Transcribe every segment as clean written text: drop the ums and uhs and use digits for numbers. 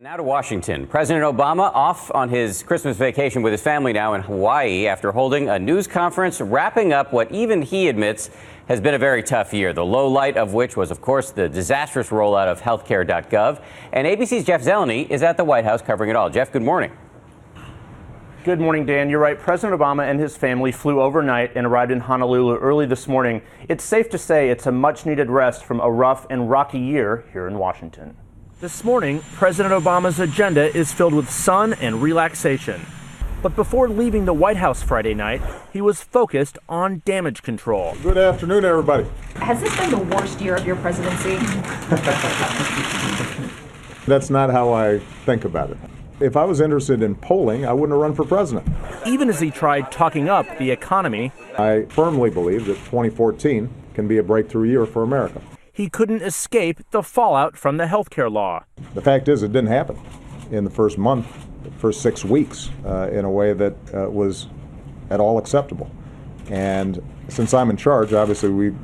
Now to Washington. President Obama off on his Christmas vacation with his family now in Hawaii after holding a news conference wrapping up what even he admits has been a very tough year. The low light of which was, of course, the disastrous rollout of healthcare.gov. And ABC's Jeff Zeleny is at the White House covering it all. Jeff, good morning. Good morning, Dan. You're right. President Obama and his family flew overnight and arrived in Honolulu early this morning. It's safe to say it's a much-needed rest from a rough and rocky year here in Washington. This morning, President Obama's agenda is filled with sun and relaxation. But before leaving the White House Friday night, he was focused on damage control. Good afternoon, everybody. Has this been the worst year of your presidency? That's not how I think about it. If I was interested in polling, I wouldn't have run for president. Even as he tried talking up the economy, I firmly believe that 2014 can be a breakthrough year for America. He couldn't escape the fallout from the healthcare law. The fact is, it didn't happen in the first month, the first 6 weeks, in a way that was at all acceptable. And since I'm in charge, obviously we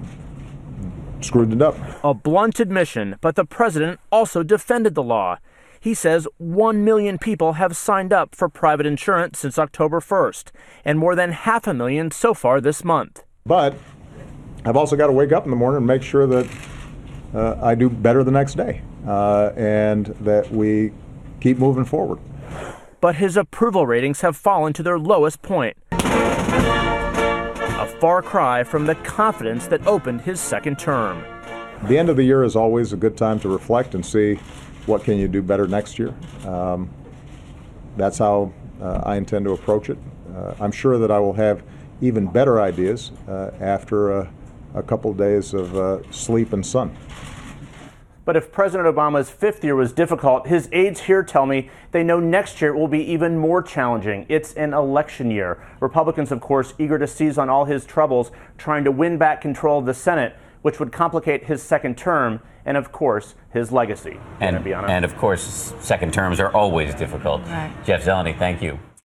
screwed it up. A blunt admission, but the president also defended the law. He says 1 million people have signed up for private insurance since October 1st, and more than 500,000 so far this month. But I've also got to wake up in the morning and make sure that I do better the next day, and that we keep moving forward. But his approval ratings have fallen to their lowest point. A far cry from the confidence that opened his second term. The end of the year is always a good time to reflect and see what can you do better next year. That's how I intend to approach it. I'm sure that I will have even better ideas after a couple of days of sleep and sun. But if President Obama's fifth year was difficult, his aides here tell me they know next year will be even more challenging. It's an election year. Republicans, of course, eager to seize on all his troubles, trying to win back control of the Senate, which would complicate his second term and, of course, his legacy. And of course, second terms are always difficult. Right. Jeff Zeleny, thank you.